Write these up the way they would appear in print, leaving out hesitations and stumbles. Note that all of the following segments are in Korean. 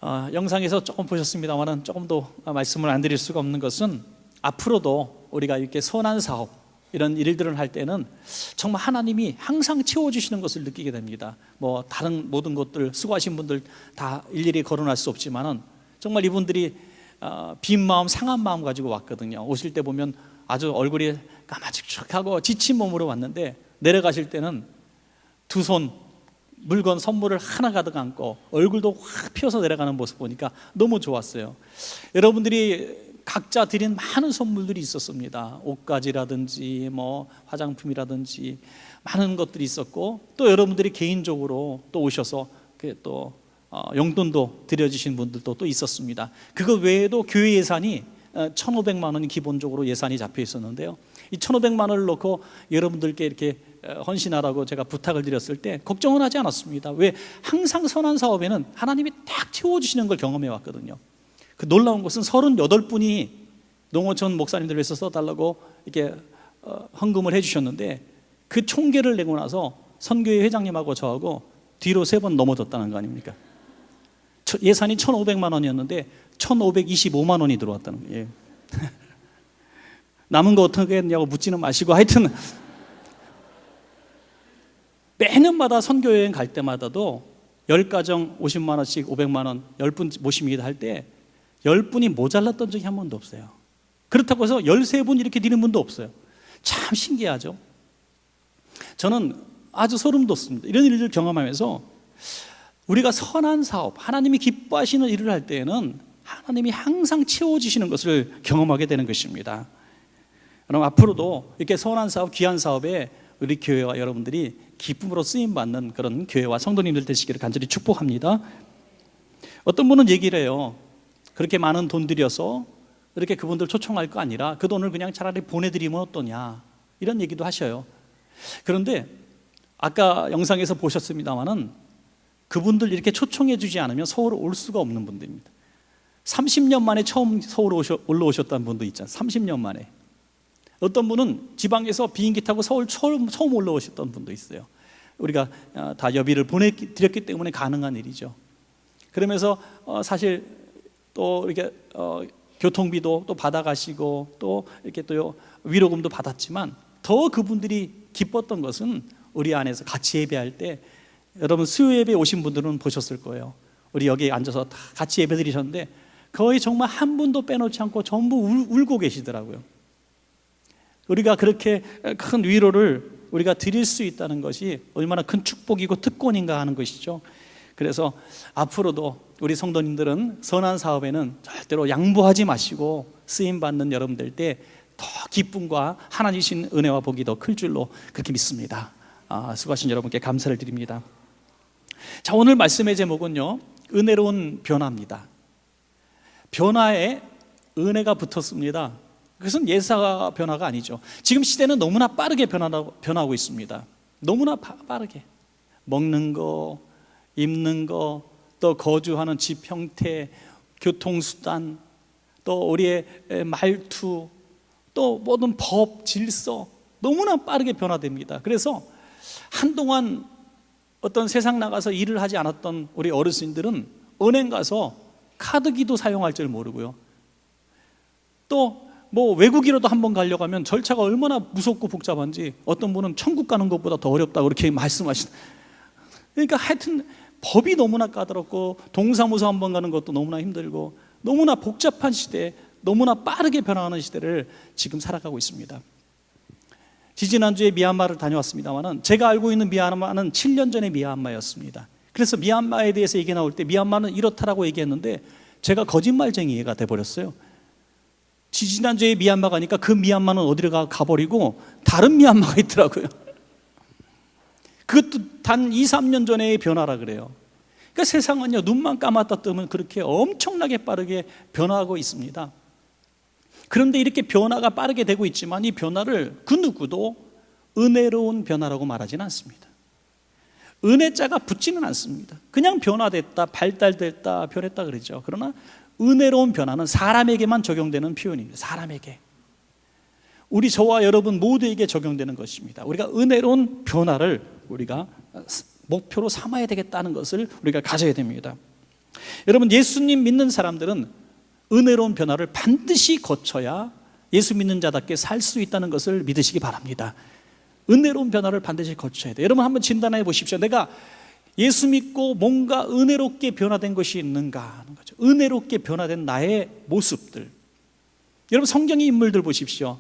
영상에서 조금 보셨습니다만 조금 더 말씀을 안 드릴 수가 없는 것은 앞으로도 우리가 이렇게 선한 사업 이런 일들을 할 때는 정말 하나님이 항상 채워주시는 것을 느끼게 됩니다. 뭐 다른 모든 것들 수고하신 분들 다 일일이 거론할 수 없지만은 정말 이분들이 빈 마음 상한 마음 가지고 왔거든요. 오실 때 보면 아주 얼굴이 까마득하고 지친 몸으로 왔는데 내려가실 때는 두 손 물건 선물을 하나 가득 안고 얼굴도 확 피어서 내려가는 모습 보니까 너무 좋았어요. 여러분들이 각자 드린 많은 선물들이 있었습니다. 옷가지라든지 뭐 화장품이라든지 많은 것들이 있었고, 또 여러분들이 개인적으로 또 오셔서 또 용돈도 드려주신 분들도 또 있었습니다. 그거 외에도 교회 예산이 1,500만 원이 기본적으로 예산이 잡혀 있었는데요, 이 1,500만 원을 놓고 여러분들께 이렇게 헌신하라고 제가 부탁을 드렸을 때 걱정은 하지 않았습니다. 왜? 항상 선한 사업에는 하나님이 딱 채워주시는 걸 경험해 왔거든요. 그 놀라운 것은 38분이 농어촌 목사님들 위해서 써달라고 이렇게 헌금을 해주셨는데, 그 총계를 내고 나서 선교회 회장님하고 저하고 뒤로 3번 넘어졌다는 거 아닙니까? 예산이 1,500만 원이었는데 1,525만 원이 들어왔다는 거예요. 남은 거 어떻게 했냐고 묻지는 마시고, 하여튼 매년마다 선교여행 갈 때마다도 10가정 50만 원씩 500만 원 10분 모십니다 할 때 10분이 모자랐던 적이 한 번도 없어요. 그렇다고 해서 13분 이렇게 드리는 분도 없어요. 참 신기하죠. 저는 아주 소름 돋습니다. 이런 일을 경험하면서 우리가 선한 사업, 하나님이 기뻐하시는 일을 할 때에는 하나님이 항상 채워주시는 것을 경험하게 되는 것입니다. 그럼 앞으로도 이렇게 선한 사업, 귀한 사업에 우리 교회와 여러분들이 기쁨으로 쓰임받는 그런 교회와 성도님들 되시기를 간절히 축복합니다. 어떤 분은 얘기를 해요. 그렇게 많은 돈 들여서 이렇게 그분들 초청할 거 아니라 그 돈을 그냥 차라리 보내드리면 어떠냐, 이런 얘기도 하셔요. 그런데 아까 영상에서 보셨습니다마는 그분들 이렇게 초청해 주지 않으면 서울 올 수가 없는 분들입니다. 30년 만에 처음 서울 올라오셨다는 분도 있잖아요. 30년 만에. 어떤 분은 지방에서 비행기 타고 서울 처음 올라오셨던 분도 있어요. 우리가 다 여비를 보내드렸기 때문에 가능한 일이죠. 그러면서 사실 또 이렇게 교통비도 또 받아가시고 또 이렇게 또 위로금도 받았지만 더 그분들이 기뻤던 것은 우리 안에서 같이 예배할 때, 여러분 수요 예배 오신 분들은 보셨을 거예요. 우리 여기 앉아서 다 같이 예배 드리셨는데 거의 정말 한 분도 빼놓지 않고 전부 울고 계시더라고요. 우리가 그렇게 큰 위로를 우리가 드릴 수 있다는 것이 얼마나 큰 축복이고 특권인가 하는 것이죠. 그래서 앞으로도 우리 성도님들은 선한 사업에는 절대로 양보하지 마시고 쓰임받는 여러분들 때 더 기쁨과 하나님 주신 은혜와 복이 더 클 줄로 그렇게 믿습니다. 수고하신 여러분께 감사를 드립니다. 자, 오늘 말씀의 제목은요, 은혜로운 변화입니다. 변화에 은혜가 붙었습니다. 그것은 예사 변화가 아니죠. 지금 시대는 너무나 빠르게 변하고 있습니다. 너무나 빠르게 먹는 거, 입는 거, 또 거주하는 집 형태, 교통수단, 또 우리의 말투, 또 모든 법, 질서 너무나 빠르게 변화됩니다. 그래서 한동안 어떤 세상 나가서 일을 하지 않았던 우리 어르신들은 은행 가서 카드기도 사용할 줄 모르고요, 또 뭐 외국이라도 한번 가려고 하면 절차가 얼마나 무섭고 복잡한지 어떤 분은 천국 가는 것보다 더 어렵다고 그렇게 말씀하시는. 그러니까 하여튼 법이 너무나 까다롭고 동사무소 한번 가는 것도 너무나 힘들고 너무나 복잡한 시대, 너무나 빠르게 변화하는 시대를 지금 살아가고 있습니다. 지지난주에 미얀마를 다녀왔습니다만 제가 알고 있는 미얀마는 7년 전의 미얀마였습니다. 그래서 미얀마에 대해서 얘기 나올 때 미얀마는 이렇다라고 얘기했는데 제가 거짓말쟁이가 돼버렸어요. 지지난주에 미얀마 가니까 그 미얀마는 어디로 가버리고 다른 미얀마가 있더라고요. 그것도 단 2, 3년 전의 변화라 그래요. 그러니까 세상은요, 눈만 감았다 뜨면 그렇게 엄청나게 빠르게 변화하고 있습니다. 그런데 이렇게 변화가 빠르게 되고 있지만 이 변화를 그 누구도 은혜로운 변화라고 말하지는 않습니다. 은혜자가 붙지는 않습니다. 그냥 변화됐다, 발달됐다, 변했다 그러죠. 그러나 은혜로운 변화는 사람에게만 적용되는 표현입니다. 사람에게. 우리 저와 여러분 모두에게 적용되는 것입니다. 우리가 은혜로운 변화를 우리가 목표로 삼아야 되겠다는 것을 우리가 가져야 됩니다. 여러분, 예수님 믿는 사람들은 은혜로운 변화를 반드시 거쳐야 예수 믿는 자답게 살 수 있다는 것을 믿으시기 바랍니다. 은혜로운 변화를 반드시 거쳐야 돼요. 여러분 한번 진단해 보십시오. 내가 예수 믿고 뭔가 은혜롭게 변화된 것이 있는가 하는 거죠. 은혜롭게 변화된 나의 모습들. 여러분 성경의 인물들 보십시오.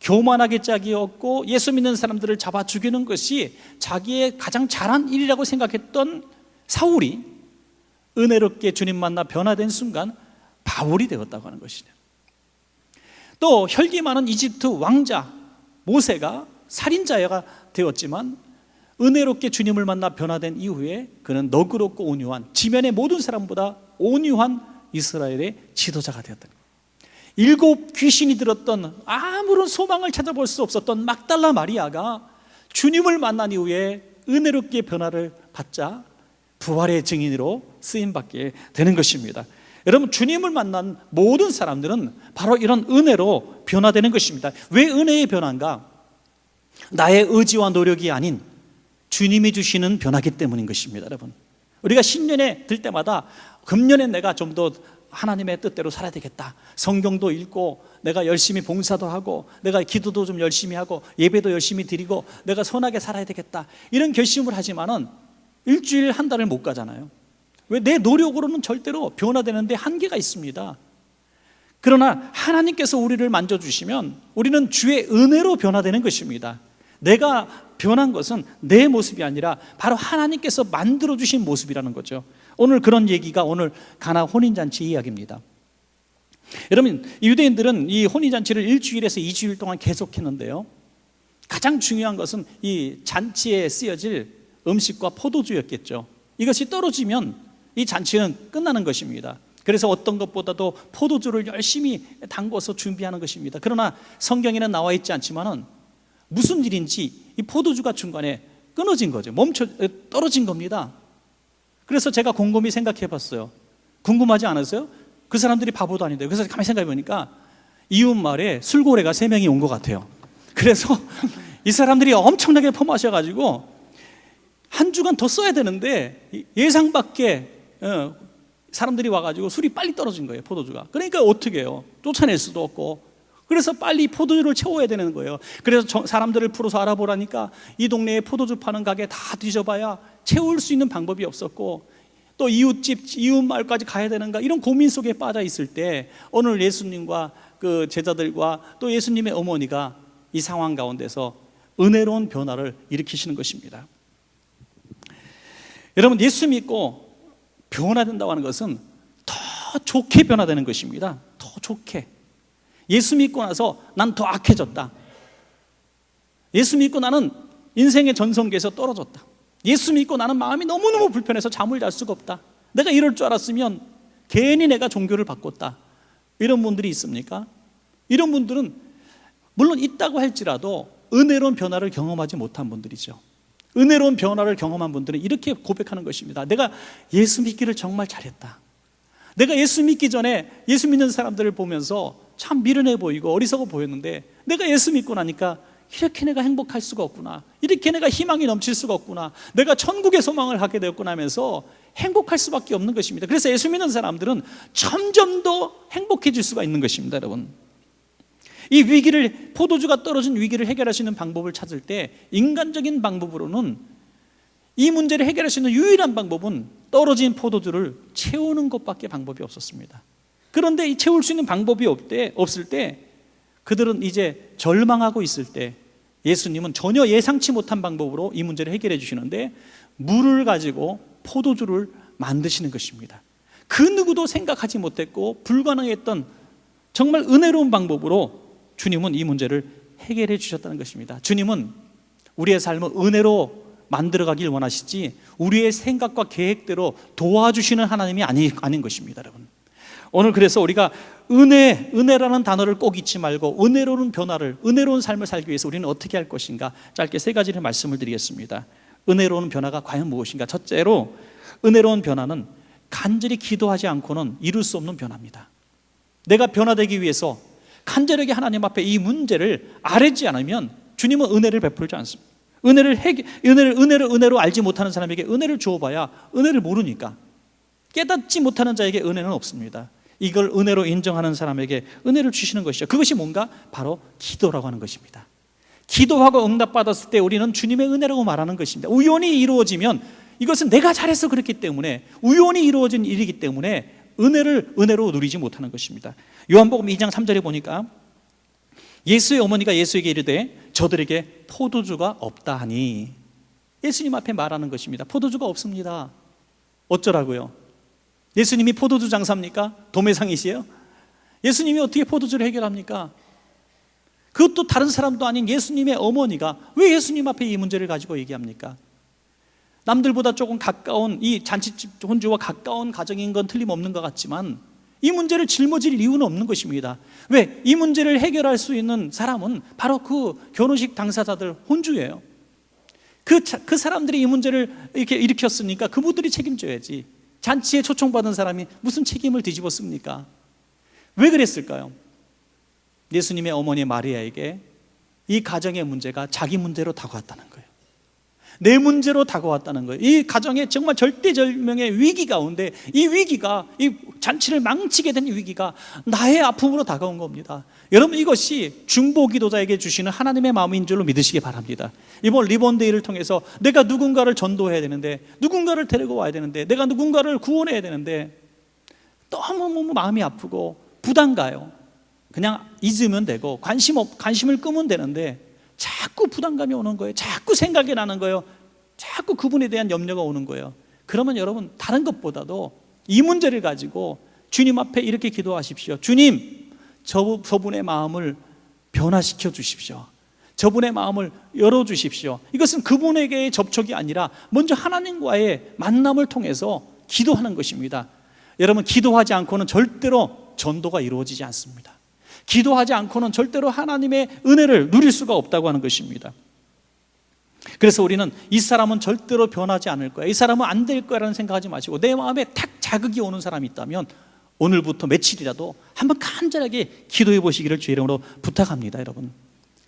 교만하게 짝이 없고 예수 믿는 사람들을 잡아 죽이는 것이 자기의 가장 잘한 일이라고 생각했던 사울이 은혜롭게 주님 만나 변화된 순간 바울이 되었다고 하는 것이죠. 또 혈기 많은 이집트 왕자 모세가 살인자가 되었지만 은혜롭게 주님을 만나 변화된 이후에 그는 너그럽고 온유한, 지면의 모든 사람보다 온유한 이스라엘의 지도자가 되었다. 7 귀신이 들었던, 아무런 소망을 찾아볼 수 없었던 막달라 마리아가 주님을 만난 이후에 은혜롭게 변화를 받자 부활의 증인으로 쓰임받게 되는 것입니다. 여러분, 주님을 만난 모든 사람들은 바로 이런 은혜로 변화되는 것입니다. 왜 은혜의 변화인가? 나의 의지와 노력이 아닌 주님이 주시는 변화기 때문인 것입니다. 여러분, 우리가 신년에 들 때마다 금년에 내가 좀 더 하나님의 뜻대로 살아야 되겠다, 성경도 읽고 내가 열심히 봉사도 하고 내가 기도도 좀 열심히 하고 예배도 열심히 드리고 내가 선하게 살아야 되겠다, 이런 결심을 하지만은 일주일 한 달을 못 가잖아요. 왜? 내 노력으로는 절대로 변화되는데 한계가 있습니다. 그러나 하나님께서 우리를 만져주시면 우리는 주의 은혜로 변화되는 것입니다. 내가 변한 것은 내 모습이 아니라 바로 하나님께서 만들어주신 모습이라는 거죠. 오늘 그런 얘기가 오늘 가나 혼인잔치 이야기입니다. 여러분, 유대인들은 이 혼인잔치를 일주일에서 2주일 동안 계속했는데요, 가장 중요한 것은 이 잔치에 쓰여질 음식과 포도주였겠죠. 이것이 떨어지면 이 잔치는 끝나는 것입니다. 그래서 어떤 것보다도 포도주를 열심히 담궈서 준비하는 것입니다. 그러나 성경에는 나와 있지 않지만은 무슨 일인지 이 포도주가 중간에 끊어진 거죠. 떨어진 겁니다. 그래서 제가 곰곰이 생각해 봤어요. 궁금하지 않으세요? 그 사람들이 바보도 아닌데. 그래서 가만히 생각해 보니까 이웃 마을에 술고래가 3명이 온 것 같아요. 그래서 이 사람들이 엄청나게 퍼마셔가지고 한 주간 더 써야 되는데 예상 밖에 사람들이 와가지고 술이 빨리 떨어진 거예요, 포도주가. 그러니까 어떻게 해요? 쫓아낼 수도 없고. 그래서 빨리 포도주를 채워야 되는 거예요. 그래서 사람들을 풀어서 알아보라니까 이 동네에 포도주 파는 가게 다 뒤져봐야 채울 수 있는 방법이 없었고, 또 이웃집, 이웃마을까지 가야 되는가, 이런 고민 속에 빠져 있을 때 오늘 예수님과 그 제자들과 또 예수님의 어머니가 이 상황 가운데서 은혜로운 변화를 일으키시는 것입니다. 여러분, 예수 믿고 변화된다고 하는 것은 더 좋게 변화되는 것입니다. 더 좋게. 예수 믿고 나서 난 더 악해졌다. 예수 믿고 나는 인생의 전성기에서 떨어졌다. 예수 믿고 나는 마음이 너무너무 불편해서 잠을 잘 수가 없다. 내가 이럴 줄 알았으면 괜히 내가 종교를 바꿨다. 이런 분들이 있습니까? 이런 분들은 물론 있다고 할지라도 은혜로운 변화를 경험하지 못한 분들이죠. 은혜로운 변화를 경험한 분들은 이렇게 고백하는 것입니다. 내가 예수 믿기를 정말 잘했다. 내가 예수 믿기 전에 예수 믿는 사람들을 보면서 참 미련해 보이고 어리석어 보였는데 내가 예수 믿고 나니까 이렇게 내가 행복할 수가 없구나, 이렇게 내가 희망이 넘칠 수가 없구나, 내가 천국의 소망을 갖게 되었구나 하면서 행복할 수밖에 없는 것입니다. 그래서 예수 믿는 사람들은 점점 더 행복해질 수가 있는 것입니다. 여러분, 이 위기를, 포도주가 떨어진 위기를 해결할 수 있는 방법을 찾을 때 인간적인 방법으로는 이 문제를 해결할 수 있는 유일한 방법은 떨어진 포도주를 채우는 것밖에 방법이 없었습니다. 그런데 이 채울 수 있는 방법이 없을 때 그들은 이제 절망하고 있을 때 예수님은 전혀 예상치 못한 방법으로 이 문제를 해결해 주시는데 물을 가지고 포도주를 만드시는 것입니다. 그 누구도 생각하지 못했고 불가능했던 정말 은혜로운 방법으로 주님은 이 문제를 해결해 주셨다는 것입니다. 주님은 우리의 삶을 은혜로 만들어가길 원하시지 우리의 생각과 계획대로 도와주시는 하나님이 아닌 것입니다. 여러분, 오늘 그래서 우리가 은혜라는 단어를 꼭 잊지 말고 은혜로운 변화를, 은혜로운 삶을 살기 위해서 우리는 어떻게 할 것인가, 짧게 3가지를 말씀을 드리겠습니다. 은혜로운 변화가 과연 무엇인가? 첫째로, 은혜로운 변화는 간절히 기도하지 않고는 이룰 수 없는 변화입니다. 내가 변화되기 위해서 간절하게 하나님 앞에 이 문제를 아뢰지 않으면 주님은 은혜를 베풀지 않습니다. 은혜를 은혜로 알지 못하는 사람에게 은혜를 주어봐야 은혜를 모르니까 깨닫지 못하는 자에게 은혜는 없습니다. 이걸 은혜로 인정하는 사람에게 은혜를 주시는 것이죠. 그것이 뭔가? 바로 기도라고 하는 것입니다. 기도하고 응답받았을 때 우리는 주님의 은혜라고 말하는 것입니다. 우연히 이루어지면 이것은 내가 잘해서 그렇기 때문에, 우연히 이루어진 일이기 때문에 은혜로 누리지 못하는 것입니다. 요한복음 2장 3절에 보니까 예수의 어머니가 예수에게 이르되 저들에게 포도주가 없다 하니, 예수님 앞에 말하는 것입니다. 포도주가 없습니다. 어쩌라고요? 예수님이 포도주 장사입니까? 도매상이시에요? 예수님이 어떻게 포도주를 해결합니까? 그것도 다른 사람도 아닌 예수님의 어머니가 왜 예수님 앞에 이 문제를 가지고 얘기합니까? 남들보다 조금 가까운, 이 잔치집 혼주와 가까운 가정인 건 틀림없는 것 같지만 이 문제를 짊어질 이유는 없는 것입니다. 왜? 이 문제를 해결할 수 있는 사람은 바로 그 결혼식 당사자들, 혼주예요. 그 사람들이 이 문제를 이렇게 일으켰으니까 그분들이 책임져야지. 잔치에 초청받은 사람이 무슨 책임을 뒤집었습니까? 왜 그랬을까요? 예수님의 어머니 마리아에게 이 가정의 문제가 자기 문제로 다가왔다는 거예요. 내 문제로 다가왔다는 거예요. 이 가정에 정말 절대절명의 위기 가운데 이 위기가, 이 잔치를 망치게 된 위기가 나의 아픔으로 다가온 겁니다. 여러분, 이것이 중보기도자에게 주시는 하나님의 마음인 줄로 믿으시기 바랍니다. 이번 리본데이를 통해서 내가 누군가를 전도해야 되는데, 누군가를 데리고 와야 되는데, 내가 누군가를 구원해야 되는데 너무 마음이 아프고 부담 가요. 그냥 잊으면 되고 관심을 끄면 되는데 자꾸 부담감이 오는 거예요. 자꾸 생각이 나는 거예요. 자꾸 그분에 대한 염려가 오는 거예요. 그러면 여러분, 다른 것보다도 이 문제를 가지고 주님 앞에 이렇게 기도하십시오. 주님, 저분의 마음을 변화시켜 주십시오. 저분의 마음을 열어주십시오. 이것은 그분에게의 접촉이 아니라 먼저 하나님과의 만남을 통해서 기도하는 것입니다. 여러분, 기도하지 않고는 절대로 전도가 이루어지지 않습니다. 기도하지 않고는 절대로 하나님의 은혜를 누릴 수가 없다고 하는 것입니다. 그래서 우리는 이 사람은 절대로 변하지 않을 거야, 이 사람은 안 될 거라는 생각하지 마시고, 내 마음에 탁 자극이 오는 사람이 있다면 오늘부터 며칠이라도 한번 간절하게 기도해 보시기를 주의 이름으로 부탁합니다. 여러분,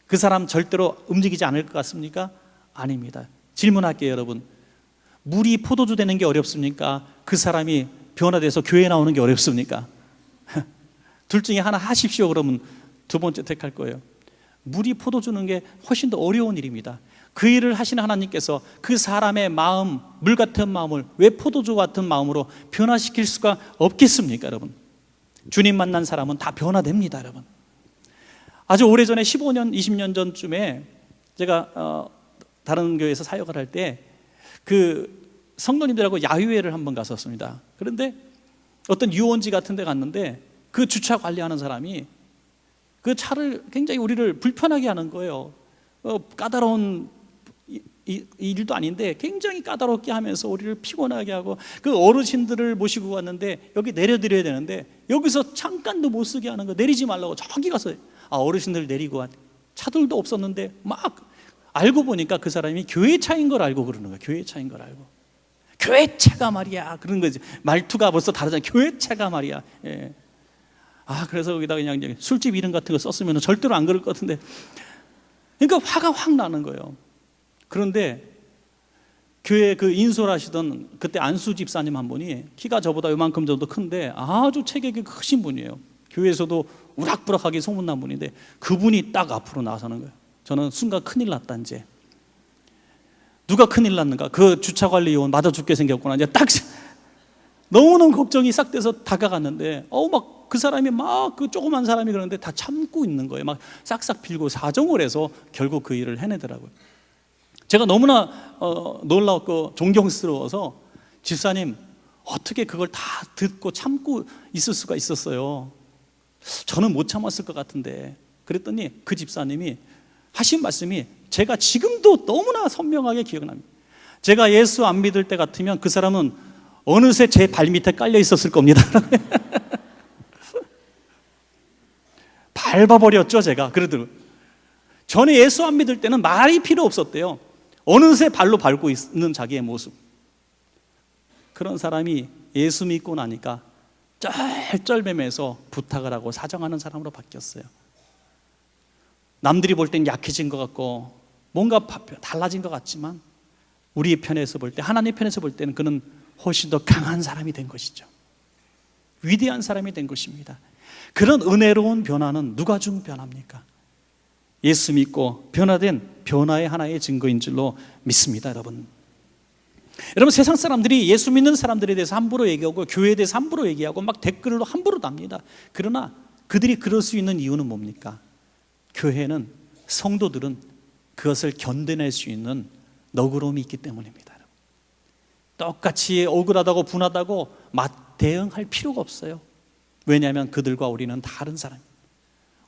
그 사람 절대로 움직이지 않을 것 같습니까? 아닙니다. 질문할게요. 여러분, 물이 포도주 되는 게 어렵습니까? 그 사람이 변화돼서 교회에 나오는 게 어렵습니까? 둘 중에 하나 하십시오. 그러면 두 번째 택할 거예요. 물이 포도 주는 게 훨씬 더 어려운 일입니다. 그 일을 하시는 하나님께서 그 사람의 마음, 물 같은 마음을 왜 포도주 같은 마음으로 변화시킬 수가 없겠습니까? 여러분, 주님 만난 사람은 다 변화됩니다. 여러분, 아주 오래전에 15년, 20년 전쯤에 제가 다른 교회에서 사역을 할 때 그 성도님들하고 야유회를 한번 갔었습니다. 그런데 어떤 유원지 같은 데 갔는데 그 주차 관리하는 사람이 그 차를 굉장히 우리를 불편하게 하는 거예요. 까다로운 일도 아닌데 굉장히 까다롭게 하면서 우리를 피곤하게 하고, 그 어르신들을 모시고 왔는데 여기 내려드려야 되는데 여기서 잠깐도 못 쓰게 하는 거, 내리지 말라고 저기 가서 어르신들 내리고, 차들도 없었는데 막 알고 보니까 그 사람이 교회 차인 걸 알고 그러는 거예요. 교회 차인 걸 알고. 교회 차가 말이야, 그런 거지. 말투가 벌써 다르잖아요. 교회 차가 말이야. 예. 그래서 여기다 그냥 술집 이름 같은 거 썼으면 절대로 안 그럴 것 같은데, 그러니까 화가 확 나는 거예요. 그런데 교회 그 인솔하시던 그때 안수 집사님 한 분이 키가 저보다 요만큼 정도 큰데 아주 체격이 크신 분이에요. 교회에서도 우락부락하게 소문난 분인데 그분이 딱 앞으로 나서는 거예요. 저는 순간 큰일 났다. 이제 누가 큰일 났는가? 그 주차관리요원 맞아 죽게 생겼구나. 이제 딱 너무너무 걱정이 싹 돼서 다가갔는데 막 그 사람이 막 그 조그만 사람이 그러는데 다 참고 있는 거예요. 막 싹싹 빌고 사정을 해서 결국 그 일을 해내더라고요. 제가 너무나 놀랍고 존경스러워서, 집사님 어떻게 그걸 다 듣고 참고 있을 수가 있었어요? 저는 못 참았을 것 같은데. 그랬더니 그 집사님이 하신 말씀이 제가 지금도 너무나 선명하게 기억납니다. 제가 예수 안 믿을 때 같으면 그 사람은 어느새 제 발밑에 깔려 있었을 겁니다. 밟아버렸죠, 제가. 그러더라고요. 전에 예수 안 믿을 때는 말이 필요 없었대요. 어느새 발로 밟고 있는 자기의 모습. 그런 사람이 예수 믿고 나니까 쩔쩔매면서 부탁을 하고 사정하는 사람으로 바뀌었어요. 남들이 볼 땐 약해진 것 같고 뭔가 달라진 것 같지만 우리의 편에서 볼 때, 하나님의 편에서 볼 때는 그는 훨씬 더 강한 사람이 된 것이죠. 위대한 사람이 된 것입니다. 그런 은혜로운 변화는 누가 준 변화입니까? 예수 믿고 변화된 변화의 하나의 증거인 줄로 믿습니다. 여러분, 세상 사람들이 예수 믿는 사람들에 대해서 함부로 얘기하고 교회에 대해서 함부로 얘기하고 막 댓글로 함부로 답니다. 그러나 그들이 그럴 수 있는 이유는 뭡니까? 교회는, 성도들은 그것을 견뎌낼 수 있는 너그러움이 있기 때문입니다. 똑같이 억울하다고 분하다고 대응할 필요가 없어요. 왜냐하면 그들과 우리는 다른 사람입니다.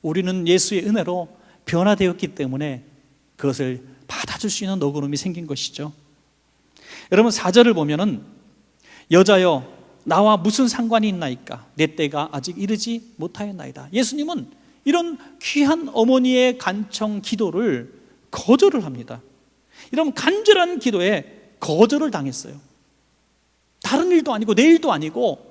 우리는 예수의 은혜로 변화되었기 때문에 그것을 받아줄 수 있는 너그러움이 생긴 것이죠. 여러분, 4절을 보면은 여자여 나와 무슨 상관이 있나이까? 내 때가 아직 이르지 못하였나이다. 예수님은 이런 귀한 어머니의 간청 기도를 거절을 합니다. 이런 간절한 기도에 거절을 당했어요. 다른 일도 아니고 내 일도 아니고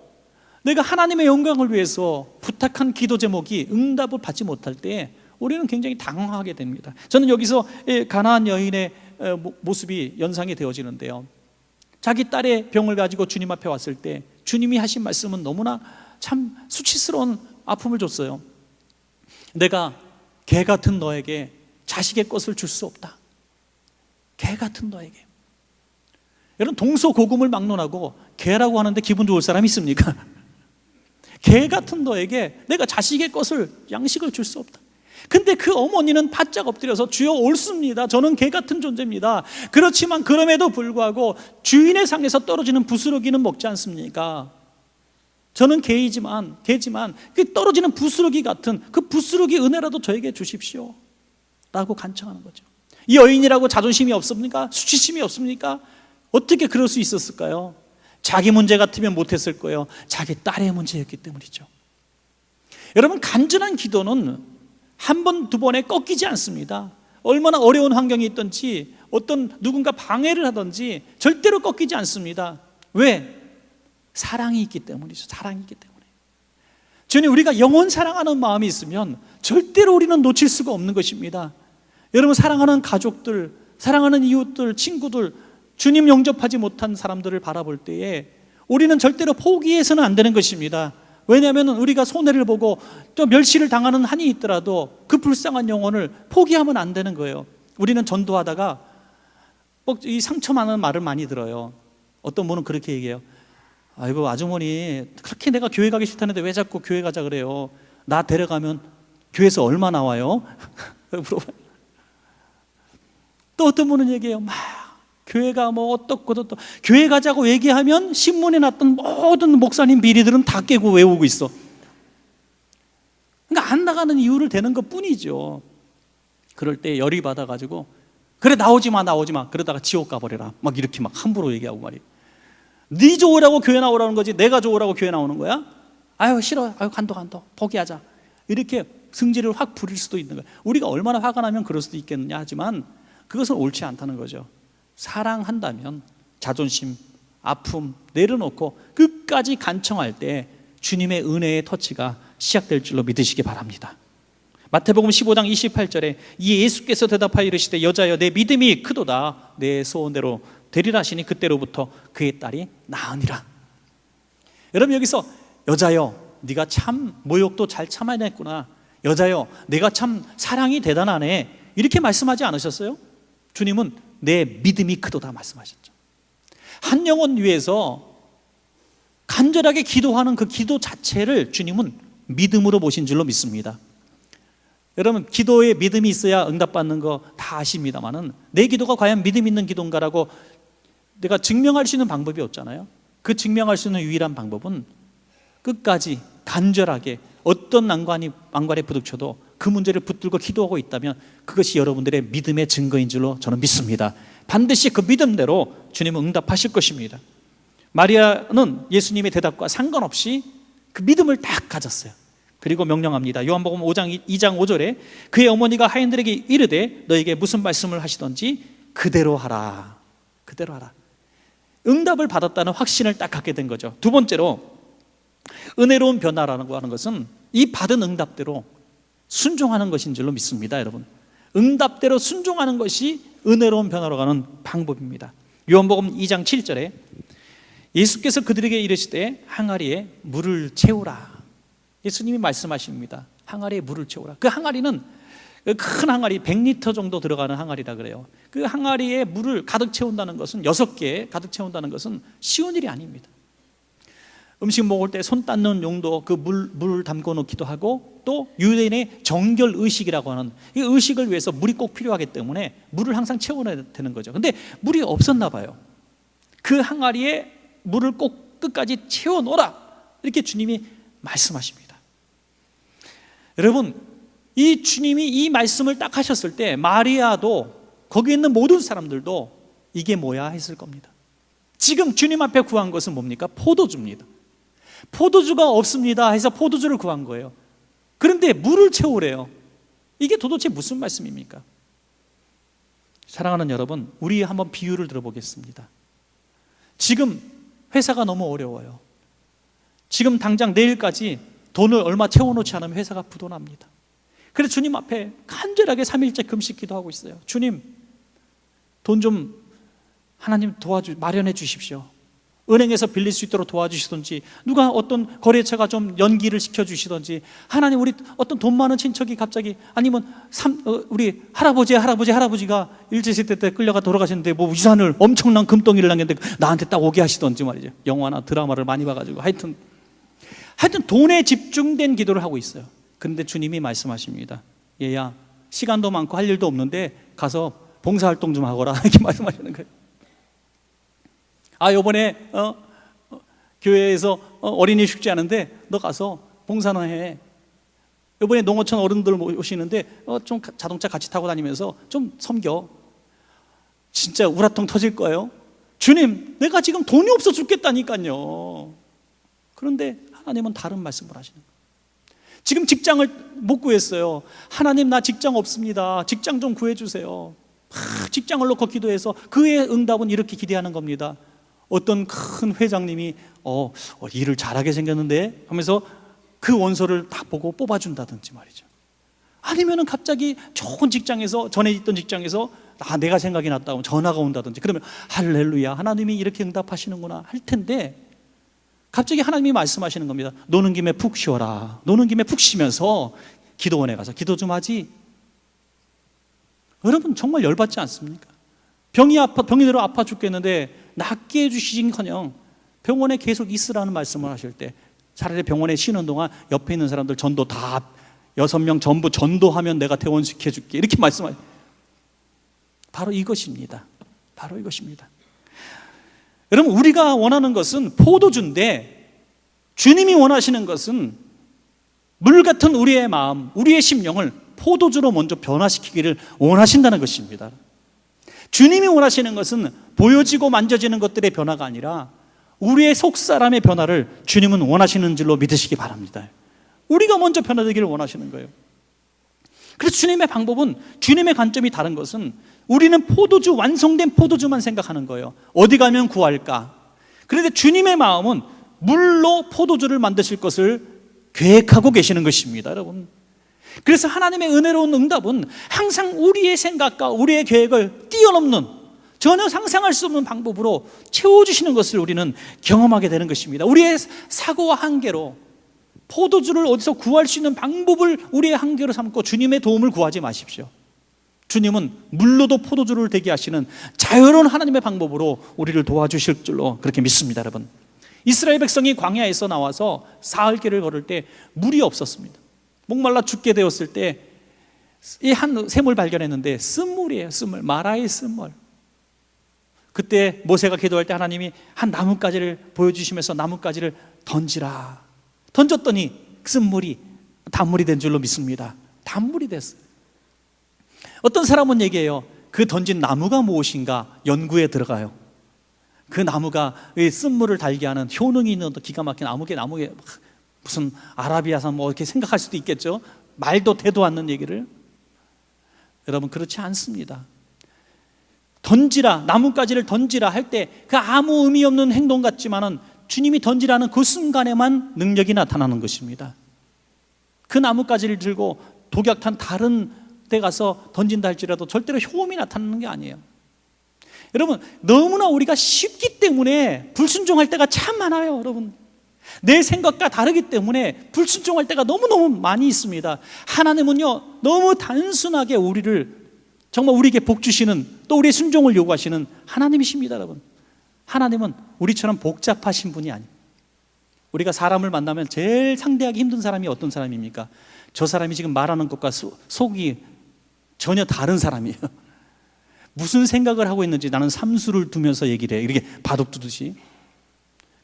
내가 하나님의 영광을 위해서 부탁한 기도 제목이 응답을 받지 못할 때 우리는 굉장히 당황하게 됩니다. 저는 여기서 가나안 여인의 모습이 연상이 되어지는데요, 자기 딸의 병을 가지고 주님 앞에 왔을 때 주님이 하신 말씀은 너무나 참 수치스러운 아픔을 줬어요. 내가 개 같은 너에게 자식의 것을 줄 수 없다. 개 같은 너에게. 여러분, 동서고금을 막론하고 개라고 하는데 기분 좋을 사람이 있습니까? 개 같은 너에게 내가 자식의 것을, 양식을 줄 수 없다. 근데 그 어머니는 바짝 엎드려서 주여 옳습니다. 저는 개 같은 존재입니다. 그렇지만 그럼에도 불구하고 주인의 상에서 떨어지는 부스러기는 먹지 않습니까? 저는 개지만 그 떨어지는 부스러기 같은 그 부스러기 은혜라도 저에게 주십시오 라고 간청하는 거죠. 이 여인이라고 자존심이 없습니까? 수치심이 없습니까? 어떻게 그럴 수 있었을까요? 자기 문제 같으면 못했을 거예요. 자기 딸의 문제였기 때문이죠. 여러분, 간절한 기도는 한 번, 두 번에 꺾이지 않습니다. 얼마나 어려운 환경이 있든지 어떤 누군가 방해를 하든지 절대로 꺾이지 않습니다. 왜? 사랑이 있기 때문이죠. 사랑이 있기 때문에. 주님, 우리가 영원 사랑하는 마음이 있으면 절대로 우리는 놓칠 수가 없는 것입니다. 여러분, 사랑하는 가족들, 사랑하는 이웃들, 친구들, 주님 영접하지 못한 사람들을 바라볼 때에 우리는 절대로 포기해서는 안 되는 것입니다. 왜냐하면 우리가 손해를 보고 또 멸시를 당하는 한이 있더라도 그 불쌍한 영혼을 포기하면 안 되는 거예요. 우리는 전도하다가 이 상처 많은 말을 많이 들어요. 어떤 분은 그렇게 얘기해요. 아이고, 아주머니 그렇게 내가 교회 가기 싫다는데 왜 자꾸 교회 가자 그래요? 나 데려가면 교회에서 얼마 나와요? 물어봐요. 또 어떤 분은 얘기해요. 막 교회가 뭐 어떻고 교회 가자고 얘기하면 신문에 났던 모든 목사님 비리들은 다 깨고 외우고 있어. 그러니까 안 나가는 이유를 대는 것 뿐이죠. 그럴 때 열이 받아가지고 그래 나오지 마 그러다가 지옥 가버려라 막 이렇게 막 함부로 얘기하고 말이에요. 네 좋으라고 교회 나오라는 거지 내가 좋으라고 교회 나오는 거야? 아유 싫어, 아유 간도 포기하자, 이렇게 승질을 확 부릴 수도 있는 거예요. 우리가 얼마나 화가 나면 그럴 수도 있겠느냐 하지만 그것은 옳지 않다는 거죠. 사랑한다면 자존심, 아픔 내려놓고 끝까지 간청할 때 주님의 은혜의 터치가 시작될 줄로 믿으시기 바랍니다. 마태복음 15장 28절에 이 예수께서 대답하여 이르시되 여자여 내 믿음이 크도다, 내 소원대로 되리라 하시니 그때로부터 그의 딸이 나으니라. 여러분, 여기서 여자여 네가 참 모욕도 잘 참아냈구나, 여자여 네가 참 사랑이 대단하네, 이렇게 말씀하지 않으셨어요? 주님은 내 믿음이 크도다 말씀하셨죠. 한 영혼 위해서 간절하게 기도하는 그 기도 자체를 주님은 믿음으로 보신 줄로 믿습니다. 여러분, 기도에 믿음이 있어야 응답받는 거 다 아십니다만은 내 기도가 과연 믿음 있는 기도인가라고 내가 증명할 수 있는 방법이 없잖아요. 그 증명할 수 있는 유일한 방법은 끝까지 간절하게 어떤 난관에 부딪혀도 그 문제를 붙들고 기도하고 있다면 그것이 여러분들의 믿음의 증거인 줄로 저는 믿습니다. 반드시 그 믿음대로 주님은 응답하실 것입니다. 마리아는 예수님의 대답과 상관없이 그 믿음을 딱 가졌어요. 그리고 명령합니다. 요한복음 2장 5절에 그의 어머니가 하인들에게 이르되 너에게 무슨 말씀을 하시던지 그대로 하라. 그대로 하라. 응답을 받았다는 확신을 딱 갖게 된 거죠. 두 번째로 은혜로운 변화라는 거 하는 것은 이 받은 응답대로 순종하는 것인 줄로 믿습니다. 여러분, 응답대로 순종하는 것이 은혜로운 변화로 가는 방법입니다. 요한복음 2장 7절에 예수께서 그들에게 이르시되 항아리에 물을 채우라. 예수님이 말씀하십니다. 항아리에 물을 채우라. 그 항아리는 큰 항아리 100리터 정도 들어가는 항아리라 그래요. 그 항아리에 물을 가득 채운다는 것은 6개 가득 채운다는 것은 쉬운 일이 아닙니다. 음식 먹을 때 손 닦는 용도 그 물을 담궈 놓기도 하고, 또 유대인의 정결 의식이라고 하는 이 의식을 위해서 물이 꼭 필요하기 때문에 물을 항상 채워놔야 되는 거죠. 근데 물이 없었나 봐요. 그 항아리에 물을 꼭 끝까지 채워 놓으라, 이렇게 주님이 말씀하십니다. 여러분, 이 주님이 이 말씀을 딱 하셨을 때 마리아도, 거기 있는 모든 사람들도 이게 뭐야 했을 겁니다. 지금 주님 앞에 구한 것은 뭡니까? 포도주입니다. 포도주가 없습니다 해서 포도주를 구한 거예요. 그런데 물을 채우래요. 이게 도대체 무슨 말씀입니까? 사랑하는 여러분, 우리 한번 비유를 들어보겠습니다. 지금 회사가 너무 어려워요. 지금 당장 내일까지 돈을 얼마 채워놓지 않으면 회사가 부도납니다. 그래서 주님 앞에 간절하게 3일째 금식 기도하고 있어요. 주님, 돈 좀 하나님 마련해 주십시오. 은행에서 빌릴 수 있도록 도와주시든지, 누가 어떤 거래처가 좀 연기를 시켜주시든지, 하나님, 우리 어떤 돈 많은 친척이 갑자기, 아니면 우리 할아버지가 일제시대 때 끌려가 돌아가셨는데 뭐 유산을 엄청난 금덩이를 남겼는데 나한테 딱 오게 하시든지 말이죠. 영화나 드라마를 많이 봐가지고 하여튼 돈에 집중된 기도를 하고 있어요. 그런데 주님이 말씀하십니다. 얘야, 시간도 많고 할 일도 없는데 가서 봉사활동 좀 하거라, 이렇게 말씀하시는 거예요. 요번에 교회에서 어린이 축제 하는데 너 가서 봉사나 해. 요번에 농어촌 어른들 오시는데 좀 자동차 같이 타고 다니면서 좀 섬겨. 진짜 우라통 터질 거예요. 주님, 내가 지금 돈이 없어 죽겠다니까요. 그런데 하나님은 다른 말씀을 하시는 거예요. 지금 직장을 못 구했어요. 하나님, 나 직장 없습니다. 직장 좀 구해주세요. 직장을 놓고 기도해서 그의 응답은 이렇게 기대하는 겁니다. 어떤 큰 회장님이 일을 잘하게 생겼는데 하면서 그 원서를 딱 보고 뽑아준다든지 말이죠. 아니면은 갑자기 좋은 직장에서, 전에 있던 직장에서 내가 생각이 났다고 전화가 온다든지, 그러면 할렐루야, 하나님이 이렇게 응답하시는구나 할 텐데, 갑자기 하나님이 말씀하시는 겁니다. 노는 김에 푹 쉬어라. 노는 김에 푹 쉬면서 기도원에 가서 기도 좀 하지. 여러분, 정말 열받지 않습니까? 병이대로 아파 죽겠는데 낫게 해주시긴커녕 병원에 계속 있으라는 말씀을 하실 때, 차라리 병원에 쉬는 동안 옆에 있는 사람들 전도 다 6명 전부 전도하면 내가 퇴원시켜줄게, 이렇게 말씀하세요. 바로 이것입니다. 바로 이것입니다. 여러분, 우리가 원하는 것은 포도주인데 주님이 원하시는 것은 물 같은 우리의 마음, 우리의 심령을 포도주로 먼저 변화시키기를 원하신다는 것입니다. 주님이 원하시는 것은 보여지고 만져지는 것들의 변화가 아니라 우리의 속사람의 변화를 주님은 원하시는 줄로 믿으시기 바랍니다. 우리가 먼저 변화되기를 원하시는 거예요. 그래서 주님의 방법은, 주님의 관점이 다른 것은, 우리는 포도주, 완성된 포도주만 생각하는 거예요. 어디 가면 구할까? 그런데 주님의 마음은 물로 포도주를 만드실 것을 계획하고 계시는 것입니다, 여러분. 그래서 하나님의 은혜로운 응답은 항상 우리의 생각과 우리의 계획을 뛰어넘는, 전혀 상상할 수 없는 방법으로 채워주시는 것을 우리는 경험하게 되는 것입니다. 우리의 사고와 한계로 포도주를 어디서 구할 수 있는 방법을 우리의 한계로 삼고 주님의 도움을 구하지 마십시오. 주님은 물로도 포도주를 되게 하시는 자유로운 하나님의 방법으로 우리를 도와주실 줄로 그렇게 믿습니다, 여러분. 이스라엘 백성이 광야에서 나와서 사흘길을 걸을 때 물이 없었습니다. 목말라 죽게 되었을 때 이 한 샘을 발견했는데 쓴물이에요. 쓴물, 마라의 쓴물. 그때 모세가 기도할 때 하나님이 한 나뭇가지를 보여주시면서 나뭇가지를 던지라. 던졌더니 쓴물이 단물이 된 줄로 믿습니다. 단물이 됐어요. 어떤 사람은 얘기해요. 그 던진 나무가 무엇인가 연구에 들어가요. 그 나무가 쓴물을 달게 하는 효능이 있는 기가 막힌 나무에 무슨 아라비아산 뭐 이렇게 생각할 수도 있겠죠. 말도 되도 않는 얘기를. 여러분, 그렇지 않습니다. 던지라, 나뭇가지를 던지라 할 때 그 아무 의미 없는 행동 같지만은 주님이 던지라는 그 순간에만 능력이 나타나는 것입니다. 그 나뭇가지를 들고 독약탄 다른 데 가서 던진다 할지라도 절대로 효험이 나타나는 게 아니에요. 여러분, 너무나 우리가 쉽기 때문에 불순종할 때가 참 많아요, 여러분. 내 생각과 다르기 때문에 불순종할 때가 너무너무 많이 있습니다. 하나님은요, 너무 단순하게 우리를 정말 우리에게 복 주시는, 또 우리의 순종을 요구하시는 하나님이십니다, 여러분. 하나님은 우리처럼 복잡하신 분이 아니에요. 우리가 사람을 만나면 제일 상대하기 힘든 사람이 어떤 사람입니까? 저 사람이 지금 말하는 것과 속이 전혀 다른 사람이에요. 무슨 생각을 하고 있는지 나는 삼수를 두면서 얘기를 해. 이렇게 바둑 두듯이.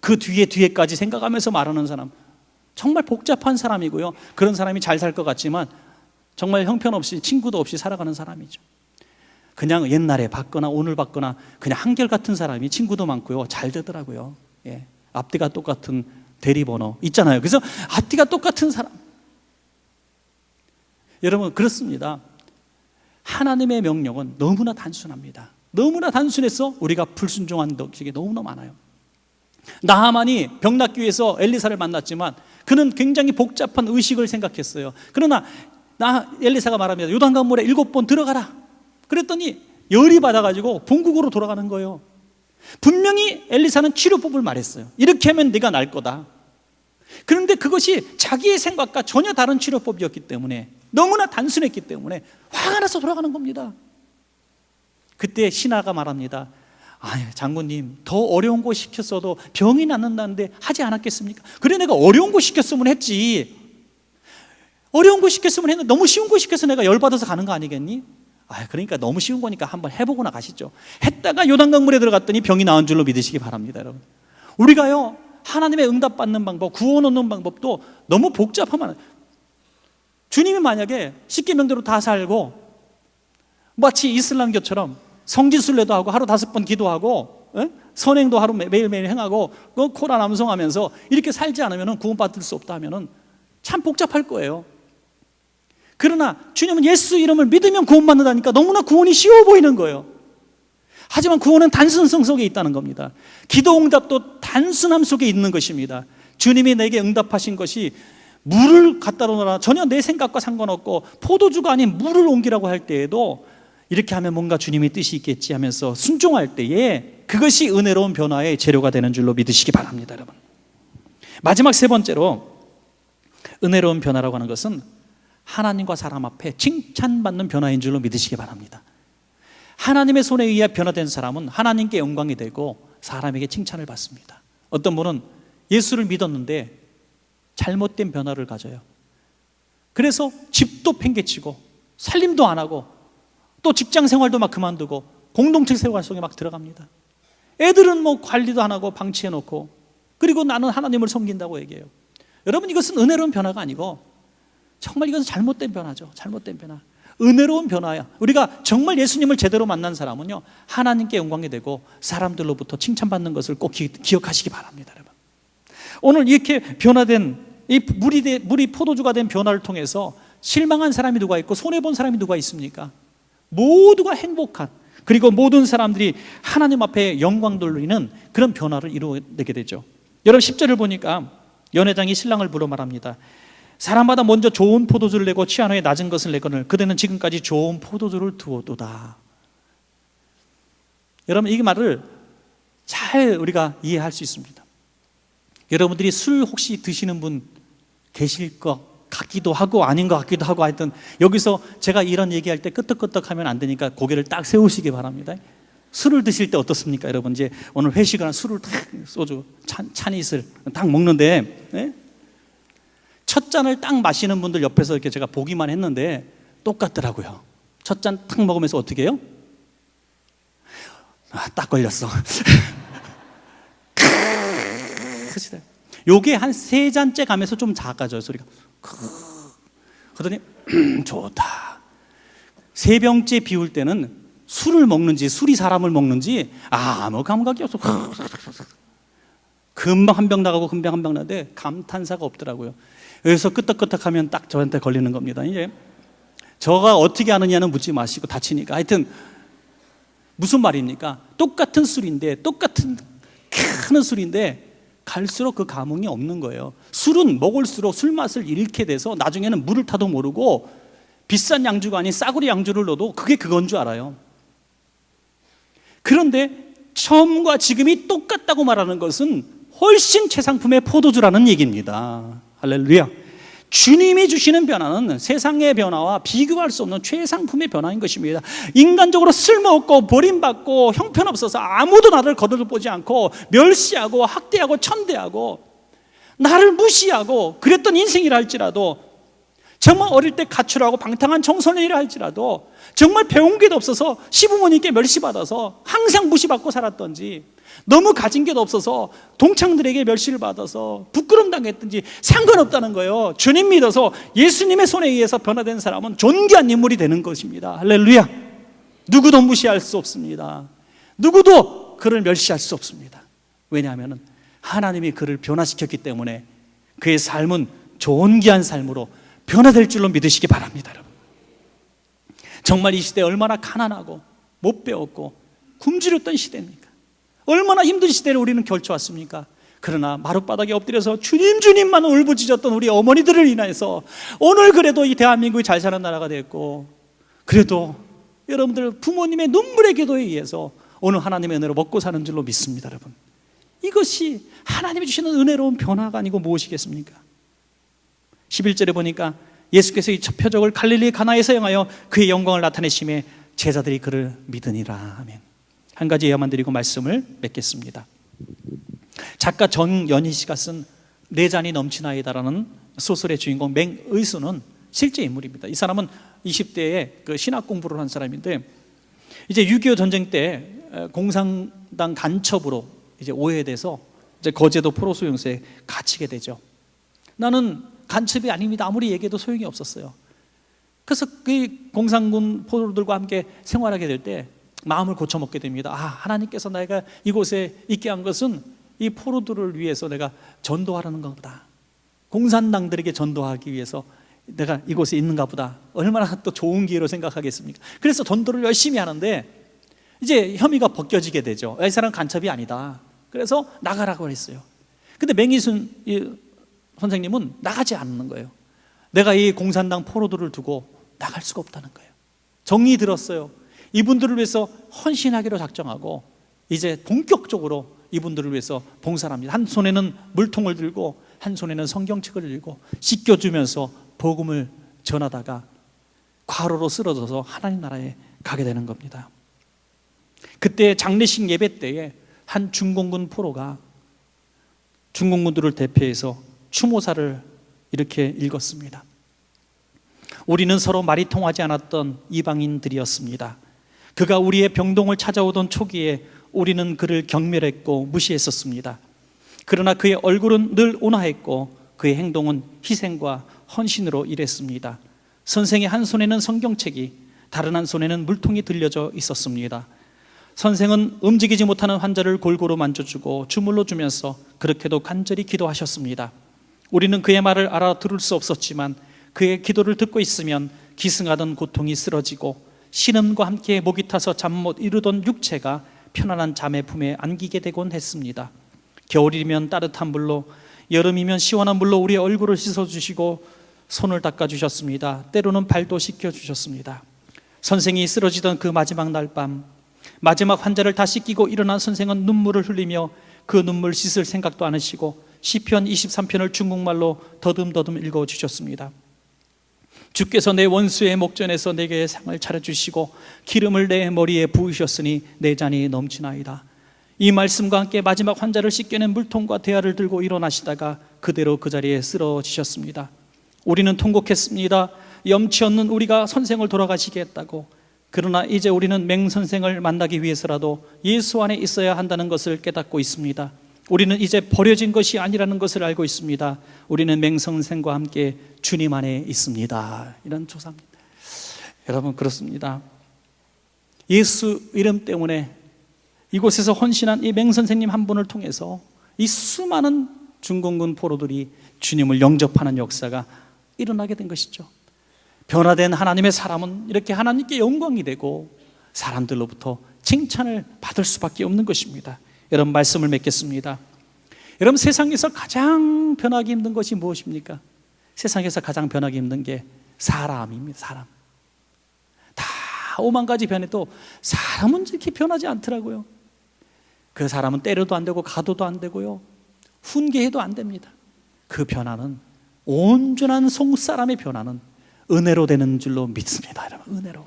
그 뒤에까지 생각하면서 말하는 사람, 정말 복잡한 사람이고요. 그런 사람이 잘 살 것 같지만 정말 형편없이, 친구도 없이 살아가는 사람이죠. 그냥 옛날에 봤거나 오늘 봤거나 그냥 한결같은 사람이 친구도 많고요, 잘 되더라고요. 예. 앞뒤가 똑같은 대리번호 있잖아요. 그래서 앞뒤가 똑같은 사람. 여러분, 그렇습니다. 하나님의 명령은 너무나 단순합니다. 너무나 단순해서 우리가 불순종한 적이 너무나 많아요. 나하만이 병 낫기 위해서 엘리사를 만났지만 그는 굉장히 복잡한 의식을 생각했어요. 그러나 엘리사가 말합니다. 요단강물에 7번 들어가라. 그랬더니 열이 받아가지고 본국으로 돌아가는 거예요. 분명히 엘리사는 치료법을 말했어요. 이렇게 하면 네가 날 거다. 그런데 그것이 자기의 생각과 전혀 다른 치료법이었기 때문에, 너무나 단순했기 때문에 화가 나서 돌아가는 겁니다. 그때 신하가 말합니다. 장군님, 더 어려운 거 시켰어도 병이 낫는다는데 하지 않았겠습니까? 그래, 내가 어려운 거 시켰으면 했지. 어려운 거 시켰으면 했는데 너무 쉬운 거 시켜서 내가 열받아서 가는 거 아니겠니? 그러니까 너무 쉬운 거니까 한번 해보고나 가시죠. 했다가 요단강물에 들어갔더니 병이 나은 줄로 믿으시기 바랍니다, 여러분. 우리가요, 하나님의 응답받는 방법, 구원 얻는 방법도 너무 복잡하면, 주님이 만약에 십계명대로 다 살고 마치 이슬람교처럼 성지순례도 하고 하루 5번 기도하고 선행도 하루 매일매일 행하고 코란 암송하면서 이렇게 살지 않으면 구원받을 수 없다 하면 참 복잡할 거예요. 그러나 주님은 예수 이름을 믿으면 구원받는다니까 너무나 구원이 쉬워 보이는 거예요. 하지만 구원은 단순성 속에 있다는 겁니다. 기도 응답도 단순함 속에 있는 것입니다. 주님이 내게 응답하신 것이 물을 갖다 놓으라, 전혀 내 생각과 상관없고 포도주가 아닌 물을 옮기라고 할 때에도 이렇게 하면 뭔가 주님의 뜻이 있겠지 하면서 순종할 때에 그것이 은혜로운 변화의 재료가 되는 줄로 믿으시기 바랍니다, 여러분. 마지막 세 번째로, 은혜로운 변화라고 하는 것은 하나님과 사람 앞에 칭찬받는 변화인 줄로 믿으시기 바랍니다. 하나님의 손에 의해 변화된 사람은 하나님께 영광이 되고 사람에게 칭찬을 받습니다. 어떤 분은 예수를 믿었는데 잘못된 변화를 가져요. 그래서 집도 팽개치고 살림도 안 하고 또 직장 생활도 막 그만두고 공동체 생활 속에 막 들어갑니다. 애들은 뭐 관리도 안 하고 방치해 놓고, 그리고 나는 하나님을 섬긴다고 얘기해요. 여러분, 이것은 은혜로운 변화가 아니고 정말 이것은 잘못된 변화죠. 잘못된 변화. 은혜로운 변화야. 우리가 정말 예수님을 제대로 만난 사람은요, 하나님께 영광이 되고 사람들로부터 칭찬받는 것을 꼭 기억하시기 바랍니다, 여러분. 오늘 이렇게 변화된 이 물이 포도주가 된 변화를 통해서 실망한 사람이 누가 있고 손해본 사람이 누가 있습니까? 모두가 행복한, 그리고 모든 사람들이 하나님 앞에 영광 돌리는 그런 변화를 이루어내게 되죠. 여러분, 10절을 보니까 연회장이 신랑을 불러 말합니다. 사람마다 먼저 좋은 포도주를 내고 취한 후에 낮은 것을 내거늘 그대는 지금까지 좋은 포도주를 두었도다. 여러분, 이 말을 잘 우리가 이해할 수 있습니다. 여러분들이 술 혹시 드시는 분 계실 것 같기도 하고 아닌 것 같기도 하고, 하여튼 여기서 제가 이런 얘기할 때 끄떡끄떡하면 안 되니까 고개를 딱 세우시기 바랍니다. 술을 드실 때 어떻습니까, 여러분? 이제 오늘 회식을 술을 딱 소주 찬이슬 딱 먹는데, 네? 첫 잔을 딱 마시는 분들 옆에서 이렇게 제가 보기만 했는데 똑같더라고요. 첫 잔 딱 먹으면서 어떻게 해요? 딱 걸렸어. 요게 한 3잔째 가면서 좀 작아져요, 소리가. 그러더니 좋다. 3병째 비울 때는 술을 먹는지 술이 사람을 먹는지 아무 감각이 없어. 금방 한 병 나가고 금방 한 병 나는데 감탄사가 없더라고요. 여기서 끄떡끄떡하면 딱 저한테 걸리는 겁니다. 이제 저가 어떻게 아느냐는 묻지 마시고 다치니까. 하여튼 무슨 말입니까? 똑같은 술인데, 똑같은 큰 술인데 갈수록 그 감흥이 없는 거예요. 술은 먹을수록 술 맛을 잃게 돼서 나중에는 물을 타도 모르고 비싼 양주가 아닌 싸구려 양주를 넣어도 그게 그건 줄 알아요. 그런데 처음과 지금이 똑같다고 말하는 것은 훨씬 최상품의 포도주라는 얘기입니다. 할렐루야. 주님이 주시는 변화는 세상의 변화와 비교할 수 없는 최상품의 변화인 것입니다. 인간적으로 쓸모없고 버림받고 형편없어서 아무도 나를 거들보지 않고 멸시하고 학대하고 천대하고 나를 무시하고 그랬던 인생이라 할지라도, 정말 어릴 때 가출하고 방탕한 청소년이라 할지라도, 정말 배운 게 없어서 시부모님께 멸시받아서 항상 무시받고 살았던지, 너무 가진 게 없어서 동창들에게 멸시를 받아서 부끄럼 당했든지 상관없다는 거예요. 주님 믿어서 예수님의 손에 의해서 변화된 사람은 존귀한 인물이 되는 것입니다. 할렐루야. 누구도 무시할 수 없습니다. 누구도 그를 멸시할 수 없습니다. 왜냐하면 하나님이 그를 변화시켰기 때문에 그의 삶은 존귀한 삶으로 변화될 줄로 믿으시기 바랍니다. 여러분, 정말 이 시대에 얼마나 가난하고 못 배웠고 굶주렸던 시대입니까? 얼마나 힘든 시대를 우리는 결쳐왔습니까? 그러나 마룻바닥에 엎드려서 주님 주님만 울부짖었던 우리 어머니들을 인해서 오늘 그래도 이 대한민국이 잘 사는 나라가 됐고, 그래도 여러분들 부모님의 눈물의 기도에 의해서 오늘 하나님의 은혜로 먹고 사는 줄로 믿습니다. 여러분, 이것이 하나님이 주시는 은혜로운 변화가 아니고 무엇이겠습니까? 11절에 보니까 예수께서 이 첫 표적을 갈릴리 가나에서 행하여 그의 영광을 나타내심에 제자들이 그를 믿으니라. 아멘. 한 가지 예화만 드리고 말씀을 맺겠습니다. 작가 정연희 씨가 쓴 내 잔이 넘치나이다라는 소설의 주인공 맹의수는 실제 인물입니다. 이 사람은 20대에 그 신학 공부를 한 사람인데, 이제 6.25 전쟁 때 공산당 간첩으로 이제 오해돼서 이제 거제도 포로수용소에 갇히게 되죠. 나는 간첩이 아닙니다 아무리 얘기해도 소용이 없었어요. 그래서 그 공산군 포로들과 함께 생활하게 될 때 마음을 고쳐먹게 됩니다. 하나님께서 내가 이곳에 있게 한 것은 이 포로들을 위해서 내가 전도하라는 것보다, 공산당들에게 전도하기 위해서 내가 이곳에 있는가 보다. 얼마나 또 좋은 기회로 생각하겠습니까? 그래서 전도를 열심히 하는데 이제 혐의가 벗겨지게 되죠. 이 사람은 간첩이 아니다. 그래서 나가라고 했어요. 근데 맹희순 선생님은 나가지 않는 거예요. 내가 이 공산당 포로들을 두고 나갈 수가 없다는 거예요. 정이 들었어요. 이분들을 위해서 헌신하기로 작정하고 이제 본격적으로 이분들을 위해서 봉사를 합니다. 한 손에는 물통을 들고 한 손에는 성경책을 들고 씻겨주면서 복음을 전하다가 과로로 쓰러져서 하나님 나라에 가게 되는 겁니다. 그때 장례식 예배 때에 한 중공군 포로가 중공군들을 대표해서 추모사를 이렇게 읽었습니다. 우리는 서로 말이 통하지 않았던 이방인들이었습니다. 그가 우리의 병동을 찾아오던 초기에 우리는 그를 경멸했고 무시했었습니다. 그러나 그의 얼굴은 늘 온화했고 그의 행동은 희생과 헌신으로 일했습니다. 선생의 한 손에는 성경책이, 다른 한 손에는 물통이 들려져 있었습니다. 선생은 움직이지 못하는 환자를 골고루 만져주고 주물러 주면서 그렇게도 간절히 기도하셨습니다. 우리는 그의 말을 알아들을 수 없었지만 그의 기도를 듣고 있으면 기승하던 고통이 쓰러지고 신음과 함께 목이 타서 잠 못 이루던 육체가 편안한 잠의 품에 안기게 되곤 했습니다. 겨울이면 따뜻한 물로, 여름이면 시원한 물로 우리의 얼굴을 씻어주시고 손을 닦아주셨습니다. 때로는 발도 씻겨주셨습니다. 선생이 쓰러지던 그 마지막 날 밤, 마지막 환자를 다 씻기고 일어난 선생은 눈물을 흘리며 그 눈물 씻을 생각도 안 하시고 시편 23편을 중국말로 더듬더듬 읽어주셨습니다. 주께서 내 원수의 목전에서 내게 상을 차려주시고 기름을 내 머리에 부으셨으니 내 잔이 넘치나이다. 이 말씀과 함께 마지막 환자를 씻겨낸 물통과 대야를 들고 일어나시다가 그대로 그 자리에 쓰러지셨습니다. 우리는 통곡했습니다. 염치 없는 우리가 선생을 돌아가시게 했다고. 그러나 이제 우리는 맹선생을 만나기 위해서라도 예수 안에 있어야 한다는 것을 깨닫고 있습니다. 우리는 이제 버려진 것이 아니라는 것을 알고 있습니다. 우리는 맹선생과 함께 주님 안에 있습니다. 이런 조사입니다. 여러분, 그렇습니다. 예수 이름 때문에 이곳에서 헌신한 이 맹선생님 한 분을 통해서 이 수많은 중공군 포로들이 주님을 영접하는 역사가 일어나게 된 것이죠. 변화된 하나님의 사람은 이렇게 하나님께 영광이 되고 사람들로부터 칭찬을 받을 수밖에 없는 것입니다. 여러분, 말씀을 맺겠습니다. 여러분, 세상에서 가장 변하기 힘든 것이 무엇입니까? 세상에서 가장 변하기 힘든 게 사람입니다. 사람. 다 5만 가지 변해도 사람은 이렇게 변하지 않더라고요. 그 사람은 때려도 안 되고 가둬도 안 되고요, 훈계해도 안 됩니다. 그 변화는, 온전한 속사람의 변화는 은혜로 되는 줄로 믿습니다. 여러분, 은혜로.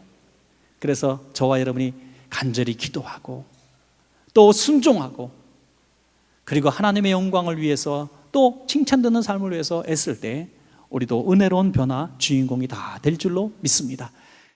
그래서 저와 여러분이 간절히 기도하고 또 순종하고, 그리고 하나님의 영광을 위해서 또 칭찬 듣는 삶을 위해서 애쓸 때 우리도 은혜로운 변화 주인공이 다 될 줄로 믿습니다.